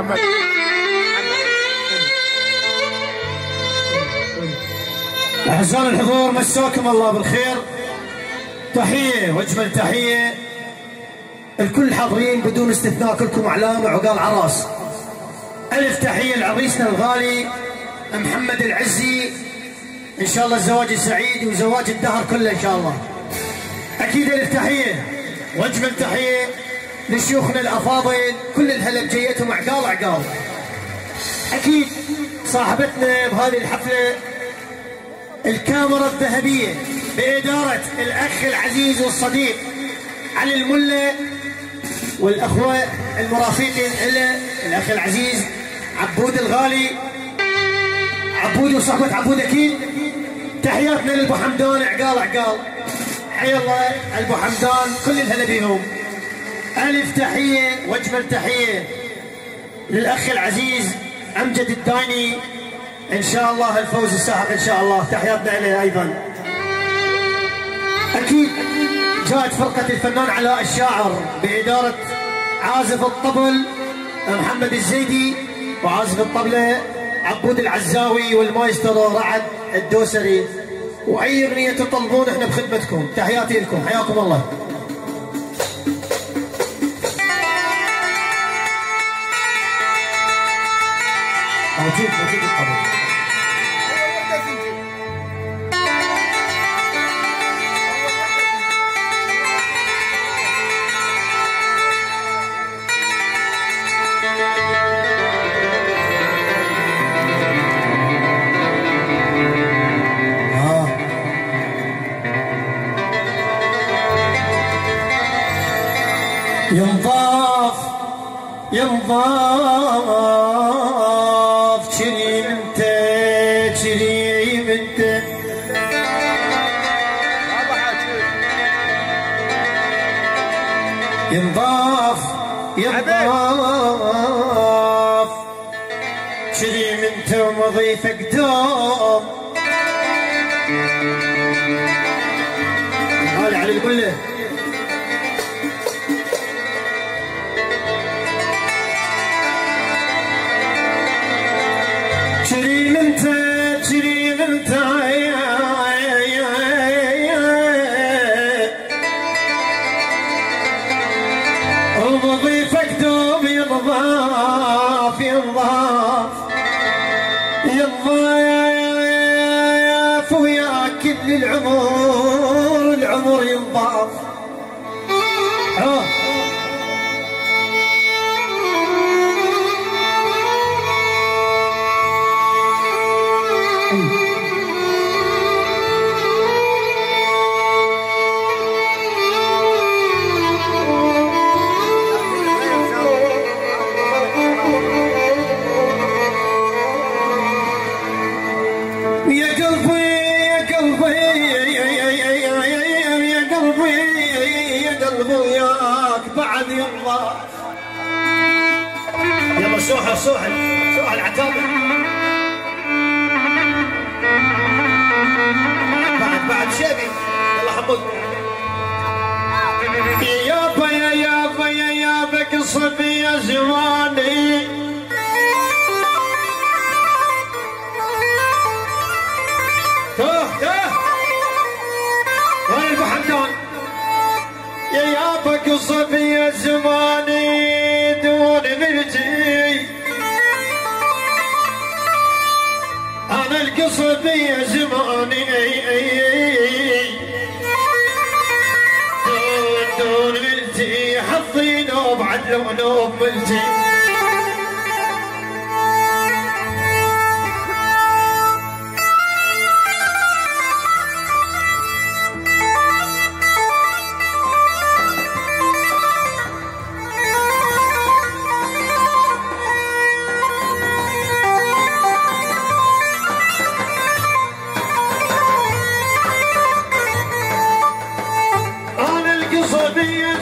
محمد. أحزان الحضور مساكم الله بالخير. تحية واجمل تحية الكل الحاضرين بدون استثناء، كلكم اعلام وعقال عراس. الف تحية لعريسنا الغالي محمد العزي، ان شاء الله الزواج السعيد وزواج الدهر كله ان شاء الله. اكيد الف تحية واجمل تحية لشيوخنا الافاضل، كل الهلا بجيتهم عقال عقال. اكيد صاحبتنا بهذه الحفلة الكاميرا الذهبية بإدارة الأخ العزيز والصديق علي الملا، والأخوة المرافقين له الأخ العزيز عبود الغالي، عبود وصحبة عبود أكيد. تحياتنا للبو حمدان عقال عقال، حي الله البو حمدان كل الهلا بيهم. ألف تحية وأجمل تحية للأخ العزيز أمجد الدايني، ان شاء الله الفوز الساحق ان شاء الله، تحياتنا له ايضا. اكيد جاءت فرقه الفنان علاء الشاعر باداره عازف الطبل محمد الزيدي، وعازف الطبله عبود العزاوي، والمايسترو رعد الدوسري. واي اغنيه تطلبون احنا بخدمتكم، تحياتي لكم، حياكم الله. موجود الطبل. ينضاف كريم انت كريم انت، ينضاف كريم انت ومضيفك دوم. غالي علي القله كريم انت كريم انت ومضيفك دوم ينضاف ويا كل العمر ينضاف. وياك بعد يلا يلا سوحل عتابة بعد شبي يلا حمود. يا يابا قصب يا زماني وين ابو حمدان؟ يابا قصب يا زماني دون مرجي، انا القصب يا زماني دون مرجي، حظي نوب عدل ونوب ملجي.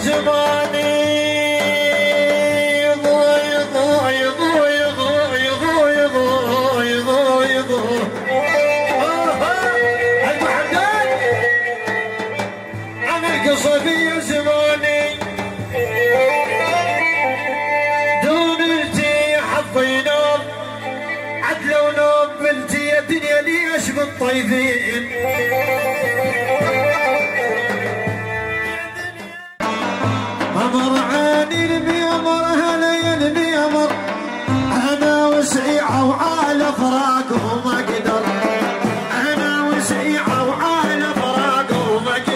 زماني ضايع الطيبين. أمر عيني الميمر هلا يا الميمر، أنا وسعيعة وعلى فراقه ما قدر، أنا وسعيعة وعلى فراقه ما قدر.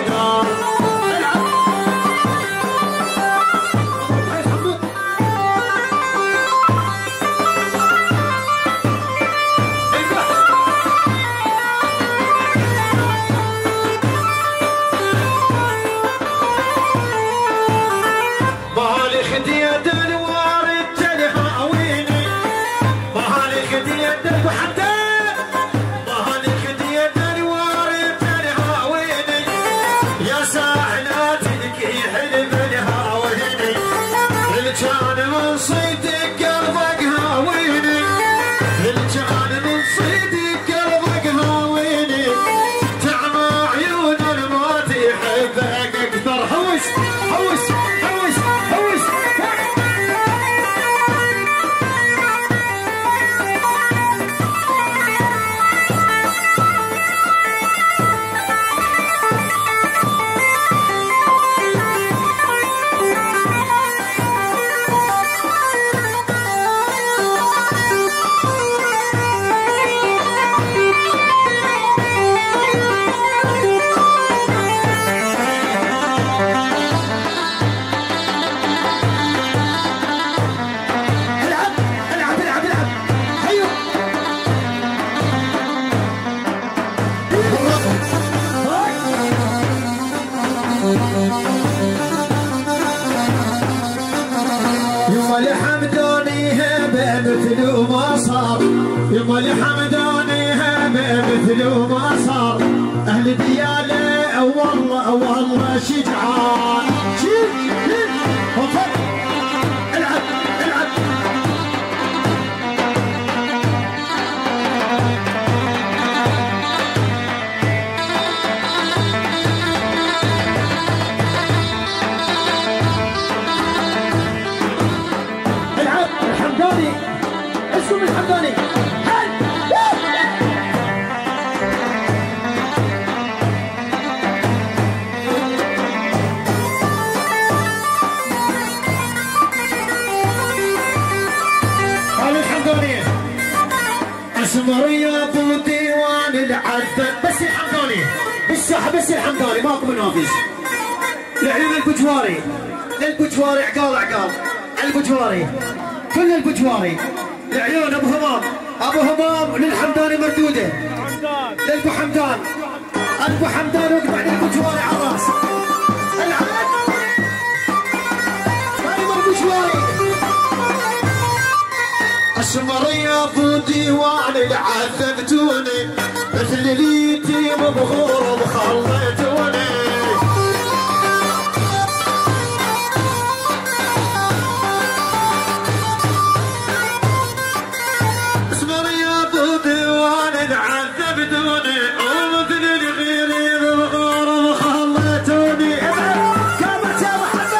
يما لحمداني هبه مثل ما صار، اهل دياله والله والله شجعان. العب العب العب. الحمداني اسكم الحمداني. اسمر يا ابو ديوان العذب، بس الحمداني بالساحه، بس الحمداني ماكو منافس. لعيون البجواري، للبجواري عقال عقال، البجواري كل البجواري، لعيون ابو همام، ابو همام للحمداني مردوده، للبو حمدان، ابو حمدان وقطع للبجواري على الراس. العب دايما البجواري. اسمر يا ابو ديوان العذبتوني، مثل اليتيم بغرب خليتوني. اسمر يا ابو ديوان العذبتوني، ومثل الغيري بغرب خليتوني. كابت يا محمد.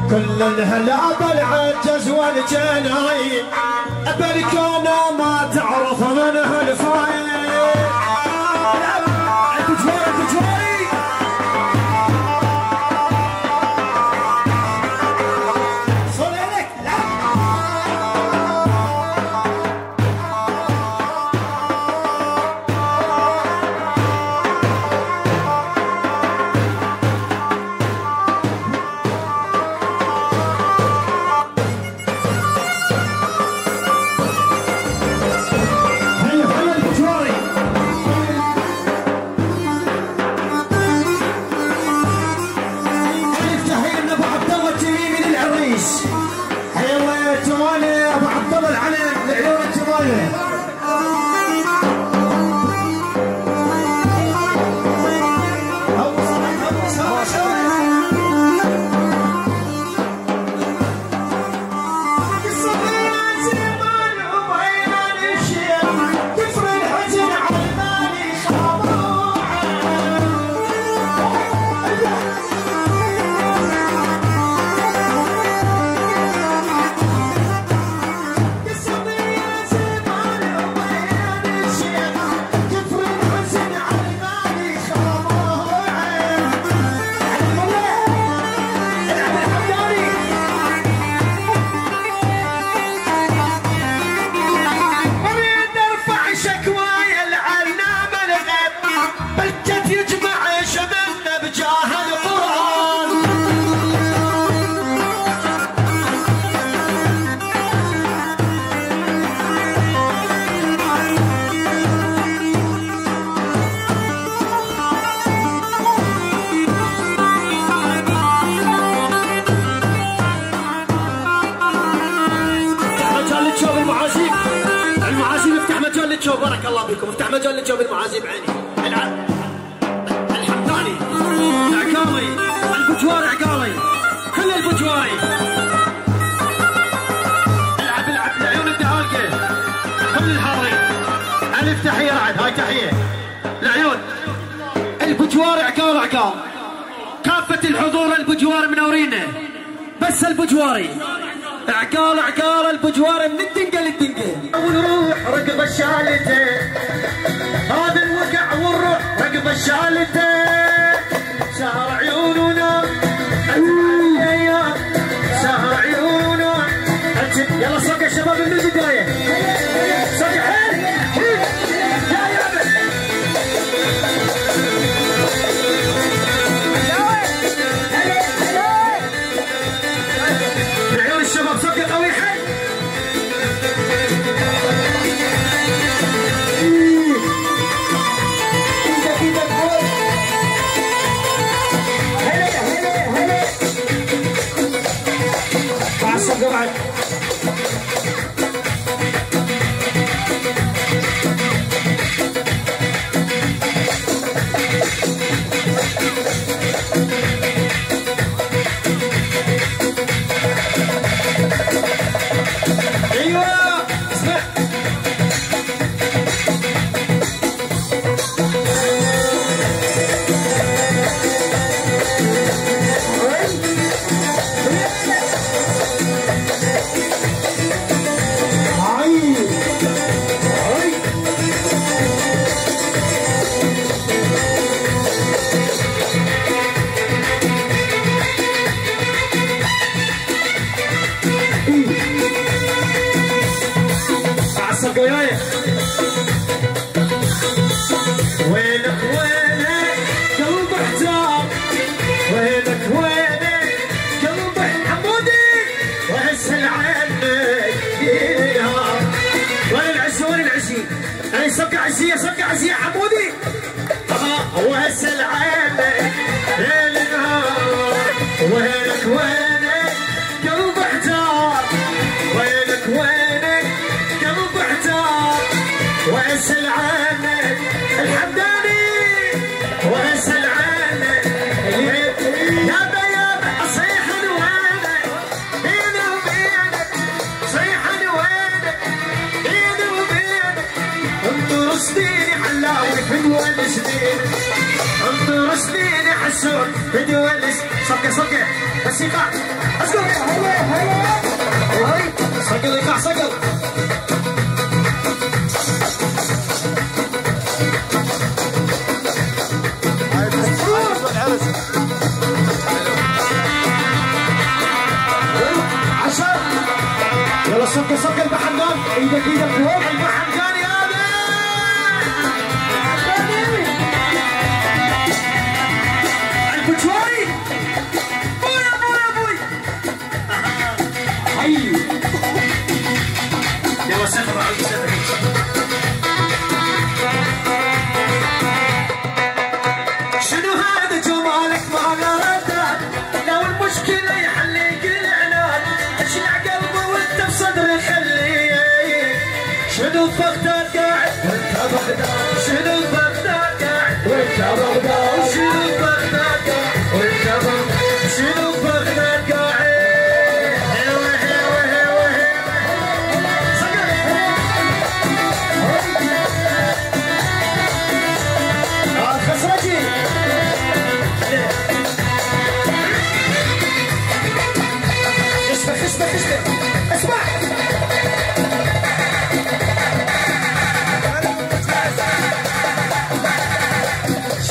كل الهلا بالعجز والجناين، بالكون ما تعرف منها الفاين. البجواري البجواري صل عليك. حي الله يا تمالي ابو عبد الله العلم لعيون التمالي. بارك الله بكم. افتح مجال للجو المعازي بعيني. الحمداني العقالي البجواري عقالي كل البجواري. العب العيون الدهالقه كل الحاضرين. الف تحيه رعد. هاي تحيه العيون البجواري عقال كافه الحضور البجواري منورينا. بس البجواري عقال البجواري من الدنقه للدنقه. ونروح رقب الشالته هذا الوقع والروح رقب الشالته. سهر عيوننا سهر عيوننا. يلا صق يا شباب من البدايه. صق حيل يا يابا. عيون الشباب صق قوي حيل. بعد ايوه اسمع. وياي وينك قلب احتار. وينك قلب حمودي واسهل عنك ينهار. وين العزي انا صق عزيه حمودي واسهل عنك ينهار. وينك قلب احتار. وينك قلب احتار واسهل عنك الحمداني واسهل عنك يابا اصيح وينك بيني وبينك. صيح وينك بيني وبينك. انطر سنيني حلاوي بدول سنيني. انطر سنيني حسون بدول صقه بس يقع اسكت. هاي صقل يقع صقل. يلا صق المحمدان. ايدك فوق المحمداني هذا. البجواري ابوي هاي. يلا سفر شنو هذا جمالك ما نرده. لو المشكله يحليك العناد. اشلع قلبه وانت بصدري خليه. شنو بغداد قاعد وانت بغداد. شنو بغداد قاعد وانت بغداد. شنو بغداد قاعد وانت بغداد. شنو بغداد قاعد. خسرتي خشبة اسمع.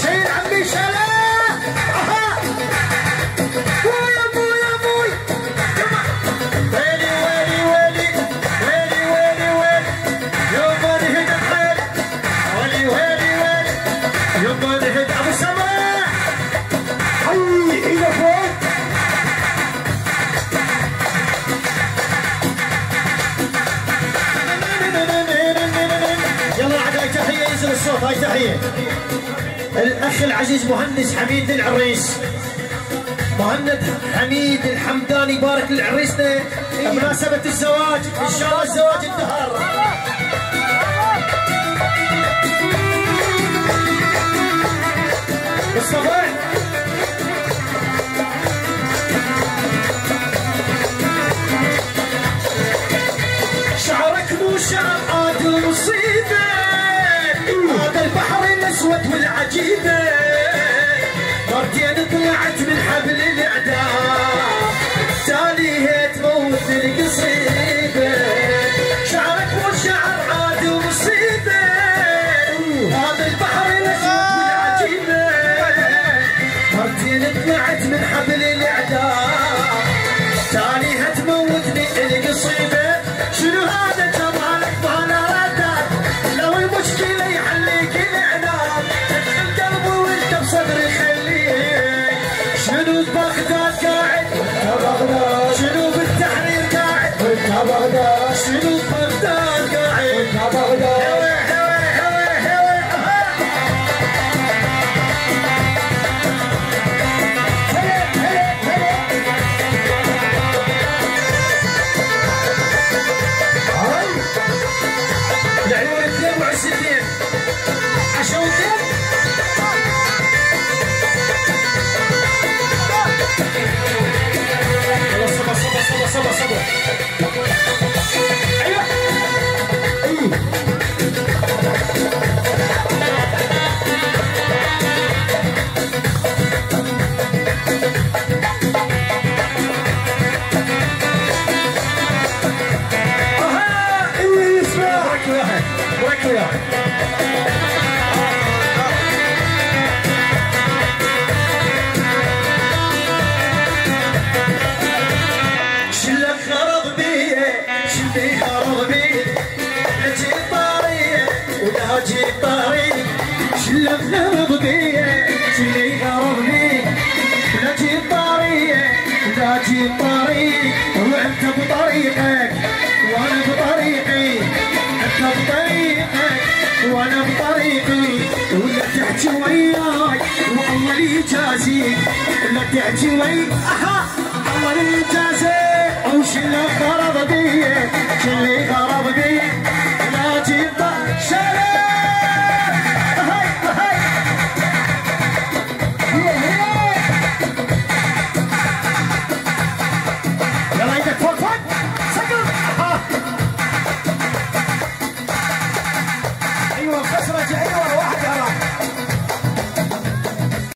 شيل عمي شلا. اها ويا ابوي ويلي يوم نهد الخيل. ويلي يوم نهد ابو سماح. حي الى فوق. ينزل الصوت. هاي تحيه الاخ العزيز مهندس حميد العريس. مهند حميد الحمداني بارك لعريسنا بمناسبة الزواج. ان شاء الله الزواج الدهر. مصطفى. شعرك مو شعر عاد مصيبة، هذا البحر الأسود والعجيبة، مرتين طلعت من حبل الإعدام، تالي تموت القصيبة. شعرك مو شعر عاد مصيبة، هذا البحر الأسود والعجيبة، مرتين طلعت من حبل الإعدام، تالي تموتني القصيبة. شنو هذا جمالك بهالرداد، لو المشكلة يحليك العناد، تدخل قلبي وانت بصدري خليه. شنو ببغداد قاعد وانت بغداد، شنو بالتحرير قاعد وانت بغداد، شنو ببغداد قاعد وانت بغداد. العيون 62 عشوتين. يلا صبر صبر صبر صبر صبر. ايوه شلك غرض بيه شلي غرض بيه، نجي طاريه وناجي طاريه. شلك غرض بيه شلي غرض بيه، نجي طاريه وناجي طاريه. وانت بطريقك وانا بطريقي، انت بطريقك وانا بطريقي. ولا تحكي وياي والله لي جازيك، لا تحكي وياي.